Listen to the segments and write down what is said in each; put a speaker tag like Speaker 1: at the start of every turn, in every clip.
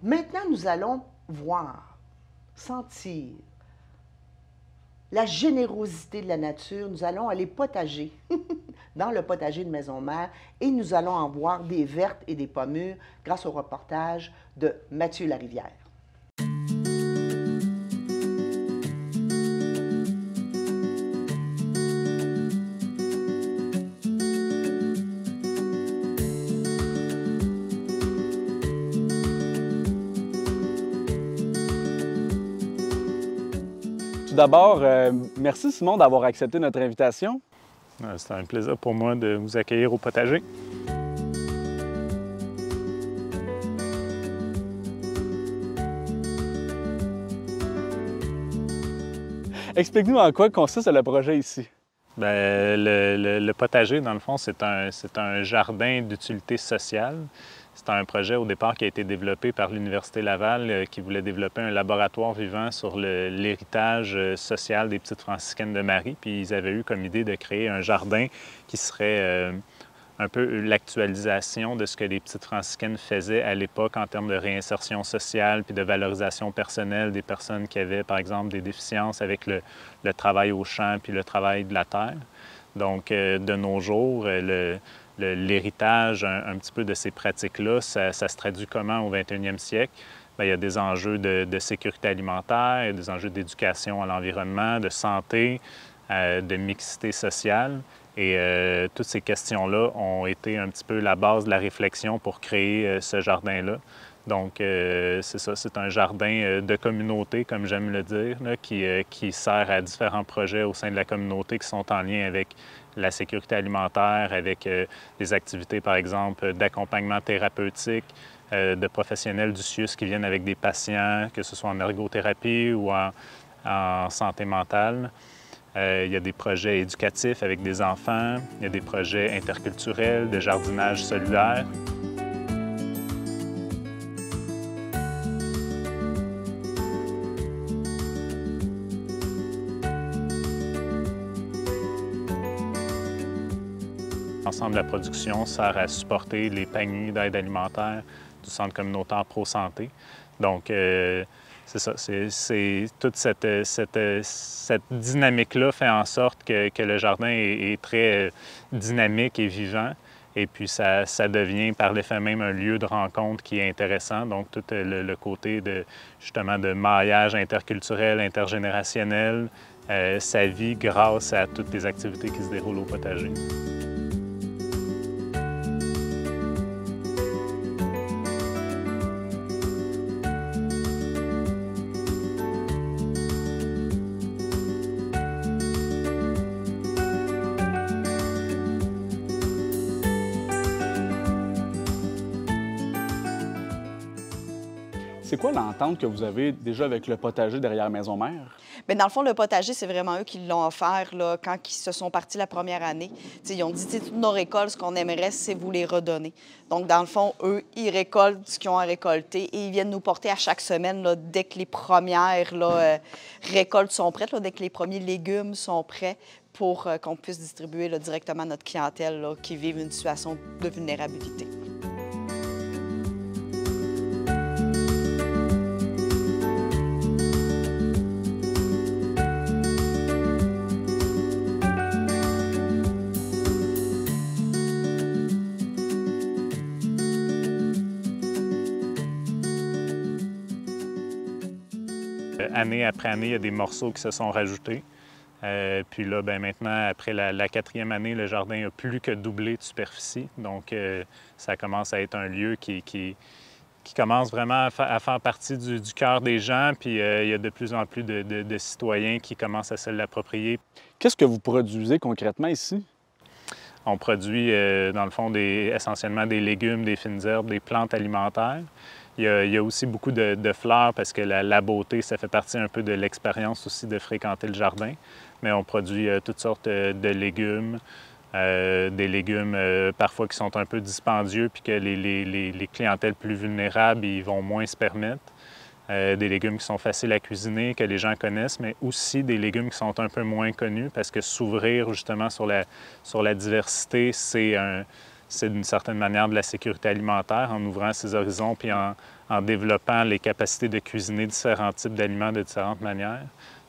Speaker 1: Maintenant, nous allons voir, sentir la générosité de la nature. Nous allons aller potager dans le potager de Maison Mère et nous allons en voir des vertes et des pas mûres grâce au reportage de Mathieu Larivière.
Speaker 2: Tout d'abord, merci Simon d'avoir accepté notre invitation.
Speaker 3: C'est un plaisir pour moi de vous accueillir au potager.
Speaker 2: Explique-nous en quoi consiste le projet ici.
Speaker 3: Bien, le potager, dans le fond, c'est un jardin d'utilité sociale. C'est un projet au départ qui a été développé par l'Université Laval qui voulait développer un laboratoire vivant sur l'héritage social des petites franciscaines de Marie. Puis ils avaient eu comme idée de créer un jardin qui serait un peu l'actualisation de ce que les petites franciscaines faisaient à l'époque en termes de réinsertion sociale puis de valorisation personnelle des personnes qui avaient, par exemple, des déficiences avec le travail au champ puis le travail de la terre. Donc, de nos jours, l'héritage un petit peu de ces pratiques-là, ça se traduit comment au 21e siècle? Bien, il y a des enjeux de sécurité alimentaire, il y a des enjeux d'éducation à l'environnement, de santé, de mixité sociale. Et toutes ces questions-là ont été un petit peu la base de la réflexion pour créer ce jardin-là. Donc, c'est ça, c'est un jardin de communauté, comme j'aime le dire, là, qui sert à différents projets au sein de la communauté qui sont en lien avec la sécurité alimentaire, avec des activités, par exemple, d'accompagnement thérapeutique, de professionnels du CIUS qui viennent avec des patients, que ce soit en ergothérapie ou en santé mentale. Il y a des projets éducatifs avec des enfants, il y a des projets interculturels, de jardinage solidaire. L'ensemble de la production sert à supporter les paniers d'aide alimentaire du Centre communautaire Pro-Santé. Donc, c'est ça, toute cette dynamique-là fait en sorte que le jardin est très dynamique et vivant. Et puis, ça devient par l'effet même un lieu de rencontre qui est intéressant. Donc, tout le côté justement de maillage interculturel, intergénérationnel, ça vit grâce à toutes les activités qui se déroulent au potager.
Speaker 2: C'est quoi l'entente que vous avez déjà avec le potager derrière Maison Mère?
Speaker 4: Bien, dans le fond, le potager, c'est vraiment eux qui l'ont offert là, quand ils se sont partis la première année. T'sais, ils ont dit, toutes nos récoltes, ce qu'on aimerait, c'est vous les redonner. Donc, dans le fond, eux, ils récoltent ce qu'ils ont à récolter et ils viennent nous porter à chaque semaine, là, dès que les premières récoltes sont prêtes, là, dès que les premiers légumes sont prêts pour qu'on puisse distribuer là, directement à notre clientèle là, qui vit une situation de vulnérabilité.
Speaker 3: Année après année, il y a des morceaux qui se sont rajoutés. Puis là, bien, maintenant, après la quatrième année, le jardin a plus que doublé de superficie. Donc, ça commence à être un lieu qui commence vraiment à faire partie du cœur des gens. Puis il y a de plus en plus de citoyens qui commencent à se l'approprier.
Speaker 2: Qu'est-ce que vous produisez concrètement ici?
Speaker 3: On produit, dans le fond, essentiellement des légumes, des fines herbes, des plantes alimentaires. Il y a aussi beaucoup de fleurs parce que la beauté, ça fait partie un peu de l'expérience aussi de fréquenter le jardin. Mais on produit toutes sortes de légumes, des légumes parfois qui sont un peu dispendieux puis que les clientèles plus vulnérables, ils vont moins se permettre. Des légumes qui sont faciles à cuisiner, que les gens connaissent, mais aussi des légumes qui sont un peu moins connus parce que s'ouvrir justement sur la diversité, c'est d'une certaine manière de la sécurité alimentaire en ouvrant ses horizons puis en développant les capacités de cuisiner différents types d'aliments de différentes manières.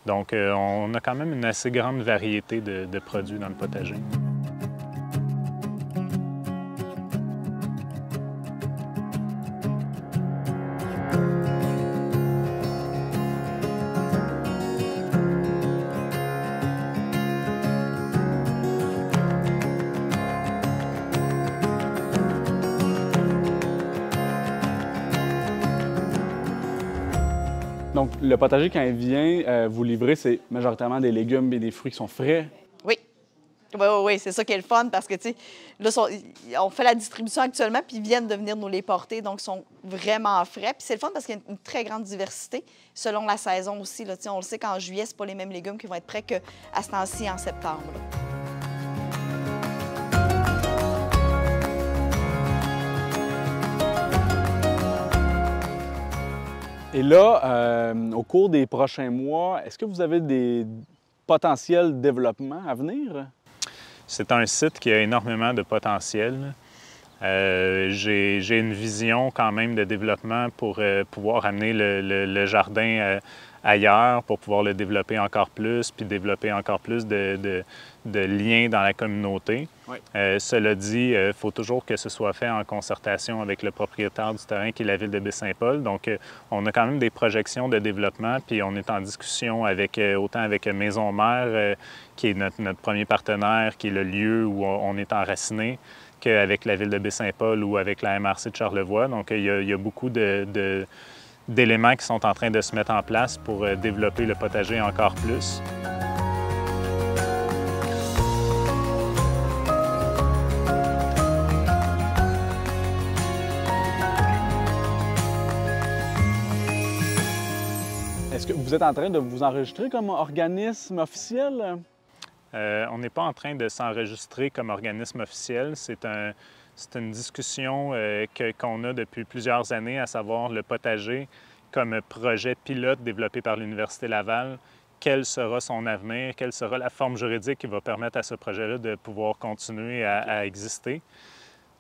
Speaker 3: Donc, on a quand même une assez grande variété de produits dans le potager.
Speaker 2: Donc, le potager, quand il vient vous livrer, c'est majoritairement des légumes et des fruits qui sont frais.
Speaker 4: Oui. Oui, c'est ça qui est le fun parce que, tu sais, là, on fait la distribution actuellement, puis ils viennent de venir nous les porter, donc ils sont vraiment frais. Puis c'est le fun parce qu'il y a une très grande diversité selon la saison aussi. Là, on le sait qu'en juillet, c'est pas les mêmes légumes qui vont être prêts qu'à ce temps-ci en septembre. Là.
Speaker 2: Et là, au cours des prochains mois, est-ce que vous avez des potentiels développements à venir?
Speaker 3: C'est un site qui a énormément de potentiel. J'ai une vision quand même de développement pour pouvoir amener le jardin ailleurs, pour pouvoir le développer encore plus, puis développer encore plus de liens dans la communauté. Oui. Cela dit, il faut toujours que ce soit fait en concertation avec le propriétaire du terrain qui est la ville de Baie-Saint-Paul. Donc, on a quand même des projections de développement, puis on est en discussion avec autant avec Maison Mère, qui est notre premier partenaire, qui est le lieu où on est enraciné, qu'avec la ville de Baie-Saint-Paul ou avec la MRC de Charlevoix. Donc, il y a beaucoup d'éléments qui sont en train de se mettre en place pour développer le potager encore plus.
Speaker 2: Est-ce que vous êtes en train de vous enregistrer comme organisme officiel?
Speaker 3: On n'est pas en train de s'enregistrer comme organisme officiel. C'est une discussion qu'on a depuis plusieurs années, à savoir le potager comme projet pilote développé par l'Université Laval. Quel sera son avenir? Quelle sera la forme juridique qui va permettre à ce projet-là de pouvoir continuer à exister?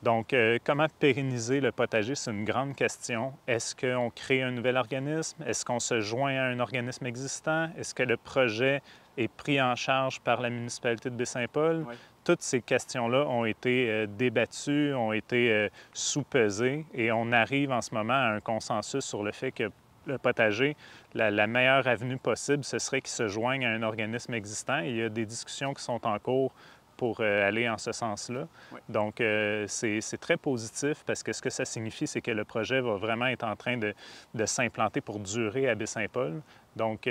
Speaker 3: Donc, comment pérenniser le potager, c'est une grande question. Est-ce qu'on crée un nouvel organisme? Est-ce qu'on se joint à un organisme existant? Est-ce que le projet est pris en charge par la municipalité de Baie-Saint-Paul? Oui. Toutes ces questions-là ont été débattues, ont été sous-pesées et on arrive en ce moment à un consensus sur le fait que le potager, la meilleure avenue possible, ce serait qu'il se joigne à un organisme existant. Et il y a des discussions qui sont en cours pour aller en ce sens-là. Oui. Donc, c'est très positif parce que ce que ça signifie, c'est que le projet va vraiment être en train de s'implanter pour durer à Baie-Saint-Paul. Donc,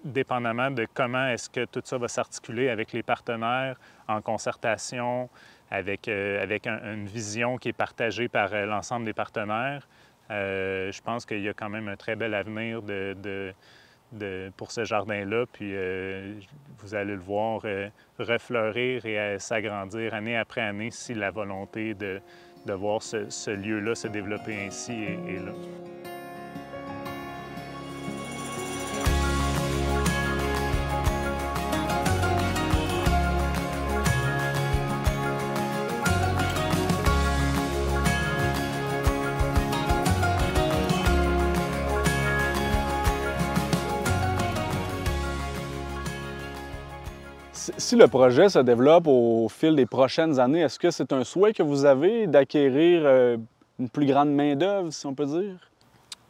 Speaker 3: dépendamment de comment est-ce que tout ça va s'articuler avec les partenaires, en concertation, avec une vision qui est partagée par l'ensemble des partenaires, je pense qu'il y a quand même un très bel avenir pour ce jardin-là, puis vous allez le voir refleurir et s'agrandir année après année si la volonté de voir ce lieu-là se développer ainsi est là.
Speaker 2: Si le projet se développe au fil des prochaines années, est-ce que c'est un souhait que vous avez d'acquérir une plus grande main-d'œuvre, si on peut dire?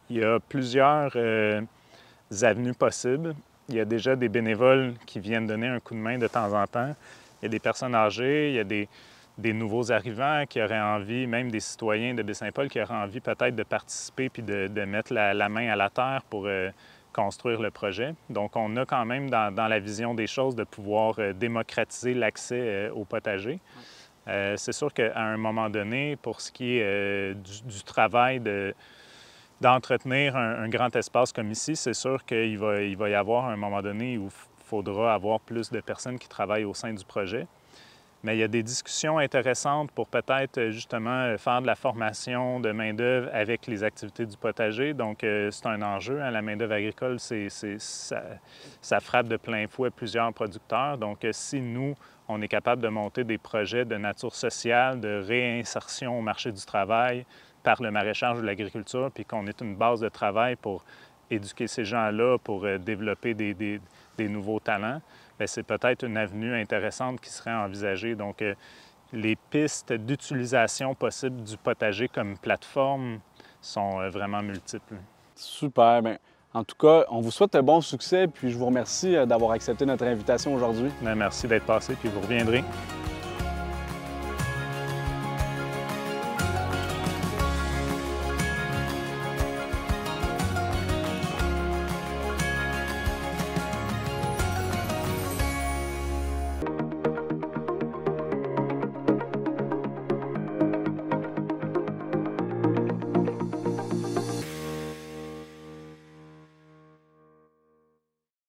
Speaker 3: Il y a plusieurs avenues possibles. Il y a déjà des bénévoles qui viennent donner un coup de main de temps en temps. Il y a des personnes âgées, il y a des nouveaux arrivants qui auraient envie, même des citoyens de Baie-Saint-Paul qui auraient envie peut-être de participer puis de mettre la main à la terre pour construire le projet. Donc, on a quand même dans la vision des choses de pouvoir démocratiser l'accès au potager. C'est sûr qu'à un moment donné, pour ce qui est du travail d'entretenir un grand espace comme ici, c'est sûr qu'il va y avoir un moment donné où il faudra avoir plus de personnes qui travaillent au sein du projet. Mais il y a des discussions intéressantes pour peut-être justement faire de la formation de main-d'œuvre avec les activités du potager. Donc, c'est un enjeu. Hein. La main-d'œuvre agricole, ça frappe de plein fouet plusieurs producteurs. Donc, si nous, on est capable de monter des projets de nature sociale, de réinsertion au marché du travail par le maraîchage ou l'agriculture, puis qu'on est une base de travail pour éduquer ces gens-là, pour développer des nouveaux talents, c'est peut-être une avenue intéressante qui serait envisagée. Donc, les pistes d'utilisation possibles du potager comme plateforme sont vraiment multiples.
Speaker 2: Super. Bien, en tout cas, on vous souhaite un bon succès, puis je vous remercie d'avoir accepté notre invitation aujourd'hui.
Speaker 3: Merci d'être passé, puis vous reviendrez.